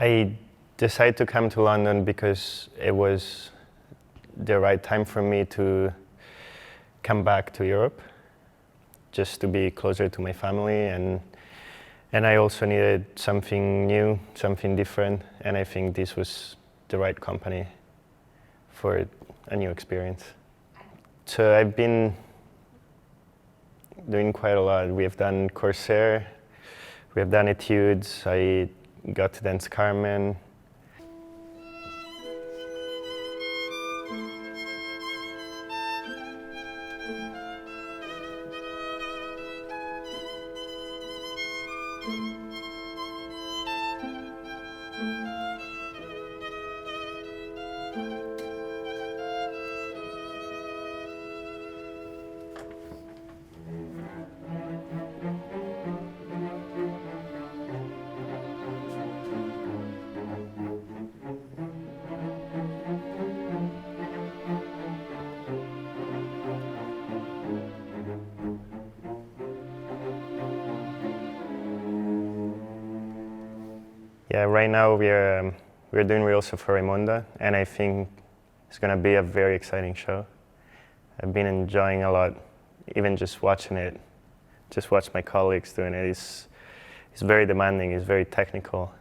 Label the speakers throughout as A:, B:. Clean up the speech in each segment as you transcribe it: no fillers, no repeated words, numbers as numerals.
A: I decided to come to London because it was the right time for me to come back to Europe, just to be closer to my family, and I also needed something new, something different, and I think this was the right company for a new experience. So I've been doing quite a lot. We have done Corsair, we have done Etudes, I got to dance Carmen. Yeah, right now we're doing rehearsal for Raimonda, and I think it's going to be a very exciting show. I've been enjoying a lot, even just watching it, just watch my colleagues doing it. It's very demanding, it's very technical.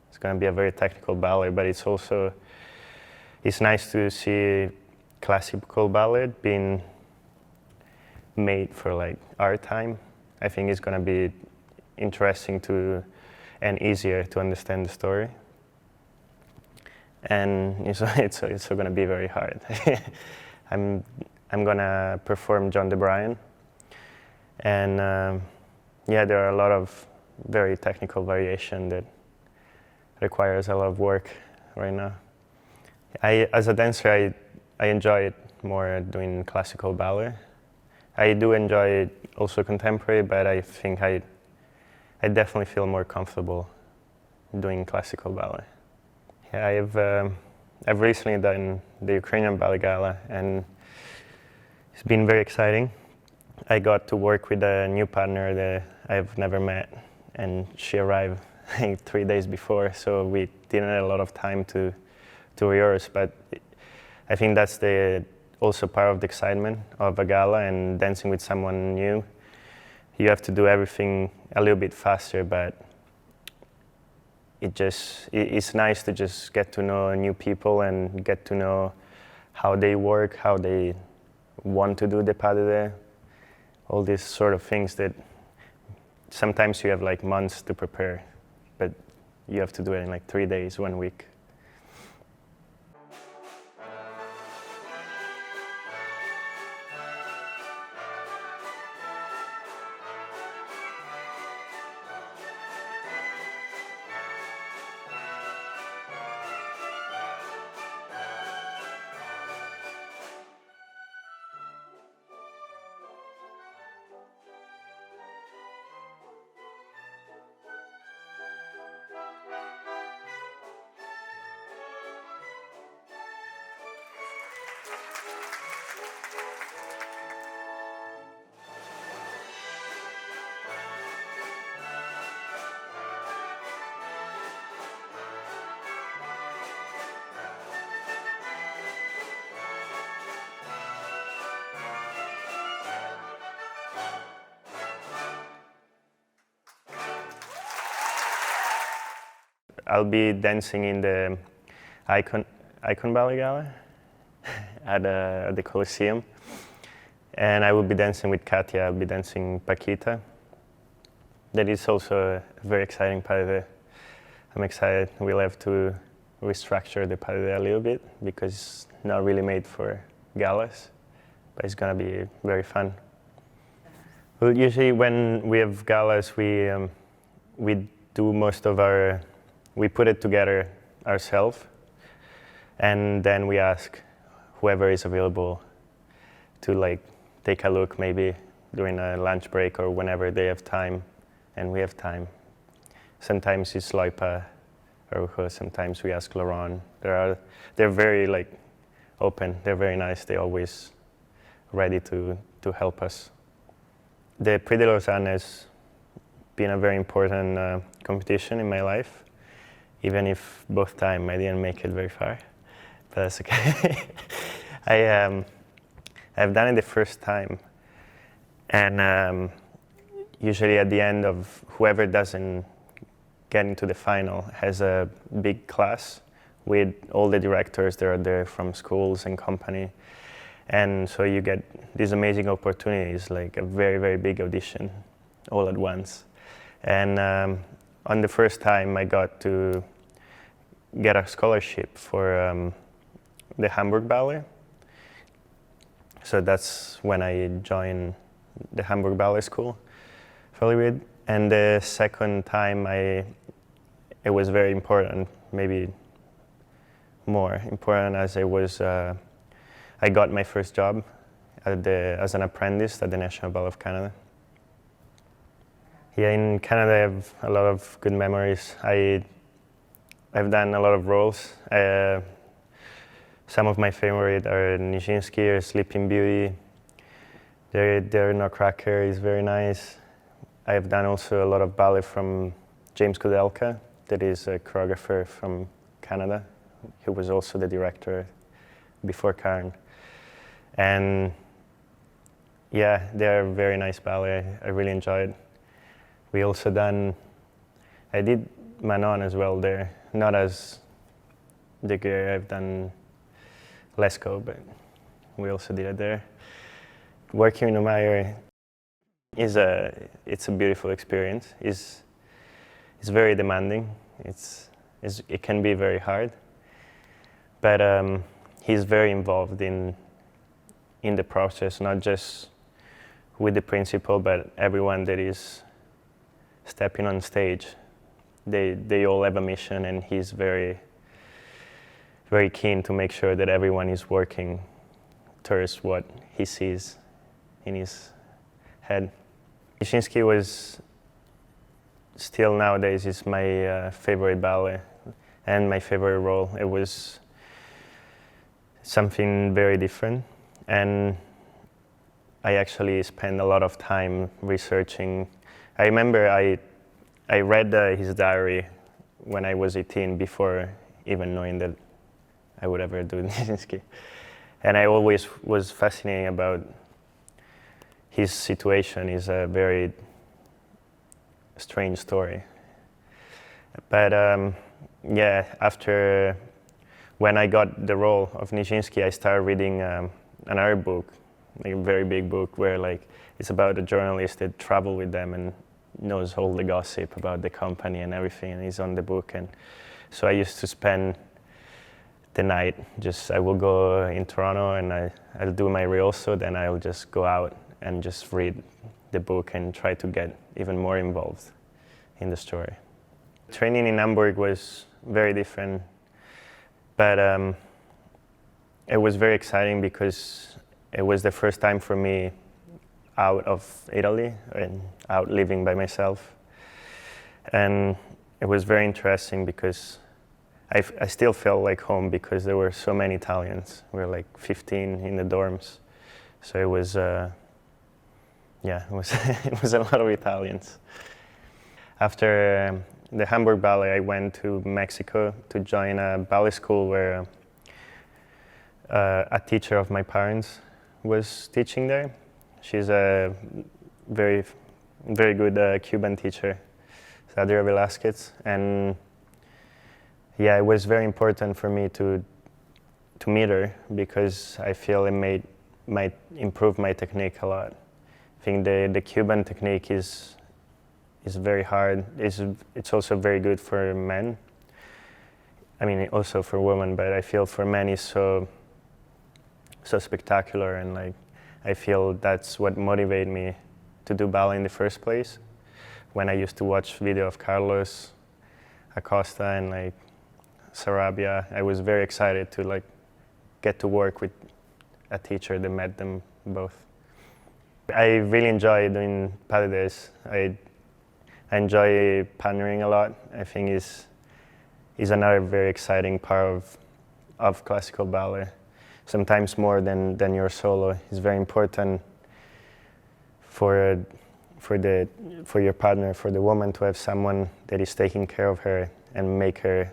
A: It's going to be a very technical ballet, but it's nice to see classical ballet being made for like our time. I think it's going to be interesting and easier to understand the story. And it's going to be very hard. I'm going to perform John de Brian. And yeah, there are a lot of very technical variation that requires a lot of work right now. As a dancer, I enjoy it more doing classical ballet. I do enjoy also contemporary, but I think I definitely feel more comfortable doing classical ballet. Yeah, I've recently done the Ukrainian Ballet Gala, and it's been very exciting. I got to work with a new partner that I've never met, and she arrived like 3 days before, so we didn't have a lot of time to rehearse. But I think that's also part of the excitement of a gala and dancing with someone new. You have to do everything a little bit faster, but it's nice to just get to know new people and get to know how they work, how they want to do the pas de deux, all these sort of things that sometimes you have like months to prepare, but you have to do it in like 3 days, 1 week. I'll be dancing in the Icon Ballet Gala at the Coliseum, and I will be dancing with Katia. I'll be dancing Paquita. That is also a very exciting pas de deux. I'm excited. We'll have to restructure the pas de deux a little bit because it's not really made for galas, but it's gonna be very fun. Well, usually when we have galas, we do most of we put it together ourselves, and then we ask whoever is available to like take a look maybe during a lunch break or whenever they have time, and we have time. Sometimes it's Loipa or sometimes we ask Laurent. They're very like open, they're very nice, they're always ready to help us. The Prix de Lausanne has been a very important competition in my life. even if both time I didn't make it very far, but that's okay. I've done it the first time, and usually at the end of whoever doesn't get into the final has a big class with all the directors that are there from schools and company, and so you get these amazing opportunities, like a very, very big audition all at once. And on the first time I got to get a scholarship for the Hamburg Ballet. So that's when I joined the Hamburg Ballet School for a little bit. And the second time it was very important, maybe more important, as it was, I got my first job as an apprentice at the National Ballet of Canada. Yeah, in Canada I have a lot of good memories. I've done a lot of roles. Some of my favorite are Nijinsky or Sleeping Beauty. Their Nutcracker is very nice. I've done also a lot of ballet from James Kudelka, that is a choreographer from Canada. He was also the director before Karmen. And yeah, they're very nice ballet. I really enjoyed. We also I did Manon as well there, not as the girl. I've done Lesko, but we also did it there. Working in Mulryan it's a beautiful experience. It's very demanding. It can be very hard, but he's very involved in the process, not just with the principal, but everyone that is stepping on stage. They all have a mission, and he's very, very keen to make sure that everyone is working towards what he sees in his head. Nijinsky was still nowadays is my favorite ballet and my favorite role. It was something very different, and I actually spent a lot of time researching. I remember I read his diary when I was 18, before even knowing that I would ever do Nijinsky. And I always was fascinated about his situation. Is a very strange story. But yeah, after when I got the role of Nijinsky, I started reading another book, like a very big book, where like it's about a journalist that traveled with them and knows all the gossip about the company and everything, and he's on the book. And so I used to spend the night, I will go in Toronto and I'll do my rehearsal, then I'll just go out and just read the book and try to get even more involved in the story. Training in Hamburg was very different, but it was very exciting because it was the first time for me out of Italy and out living by myself. And it was very interesting because I still felt like home, because there were so many Italians. We were like 15 in the dorms. So it was, yeah, it was a lot of Italians. After the Hamburg Ballet, I went to Mexico to join a ballet school where a teacher of my parents was teaching there. She's a very, very good Cuban teacher, Adria Velasquez. And yeah, it was very important for me to meet her, because I feel it might improve my technique a lot. I think the Cuban technique is very hard. It's also very good for men. I mean, also for women, but I feel for men it's so spectacular, and like I feel that's what motivated me to do ballet in the first place. When I used to watch video of Carlos Acosta and like Sarabia, I was very excited to like get to work with a teacher that met them both. I really enjoy doing pas de deux. I enjoy partnering a lot. I think is another very exciting part of classical ballet. Sometimes more than your solo. It's very important for your partner, for the woman, to have someone that is taking care of her and make her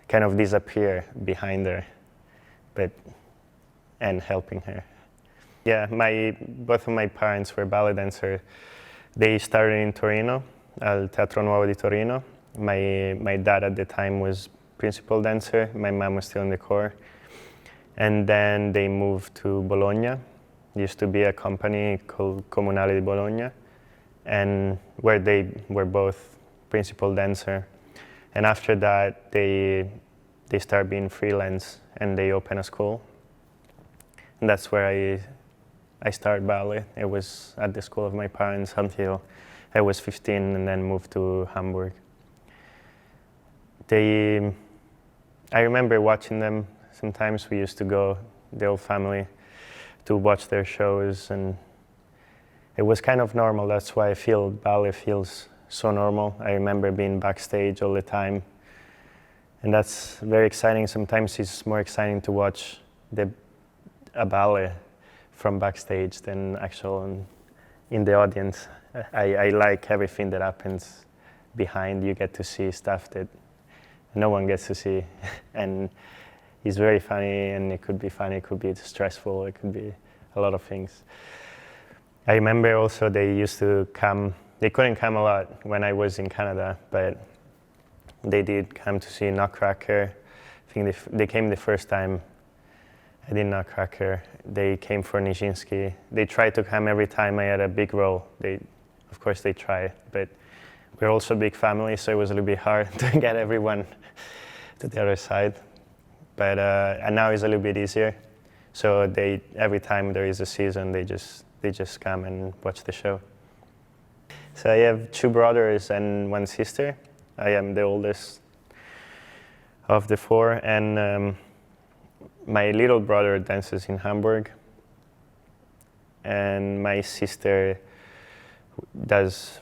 A: kind of disappear behind her, and helping her. Yeah, both of my parents were ballet dancers. They started in Torino, al Teatro Nuovo di Torino. My dad at the time was principal dancer. My mom was still in the corps. And then they moved to Bologna. There used to be a company called Comunale di Bologna, and where they were both principal dancer. And after that, they started being freelance, and they opened a school. And that's where I started ballet. It was at the school of my parents until I was 15, and then moved to Hamburg. I remember watching them. Sometimes we used to go, the whole family, to watch their shows, and it was kind of normal. That's why I feel ballet feels so normal. I remember being backstage all the time, and that's very exciting. Sometimes it's more exciting to watch a ballet from backstage than actual in the audience. I like everything that happens behind. You get to see stuff that no one gets to see, and it's very funny, and it could be funny, it could be stressful, it could be a lot of things. I remember also they used to come, they couldn't come a lot when I was in Canada, but they did come to see Nutcracker. I think they came the first time I did Nutcracker. They came for Nijinsky. They tried to come every time I had a big role. Of course they try, but we're also a big family, so it was a little bit hard to get everyone to the other side. But and now it's a little bit easier. So every time there is a season, they just come and watch the show. So I have 2 brothers and 1 sister. I am the oldest of the 4, and my little brother dances in Hamburg, and my sister does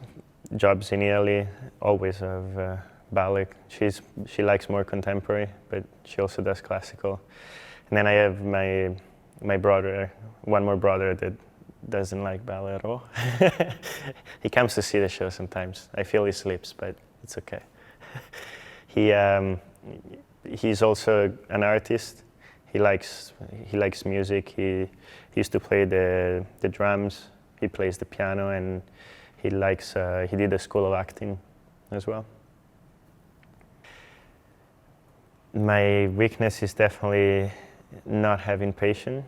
A: jobs in Italy, always of ballet. She likes more contemporary, but she also does classical. And then I have my brother, one more brother that doesn't like ballet at all. He comes to see the show sometimes. I feel he sleeps, but it's okay. He's also an artist. He likes music. He used to play the drums. He plays the piano, and he did a school of acting as well. My weakness is definitely not having patience.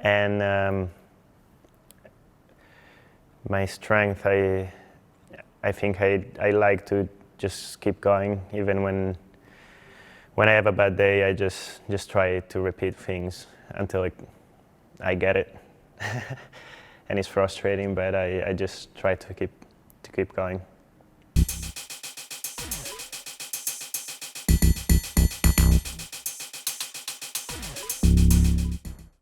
A: And my strength, I think I like to just keep going, even when I have a bad day. I just try to repeat things until I get it. And it's frustrating, but I just try to keep going.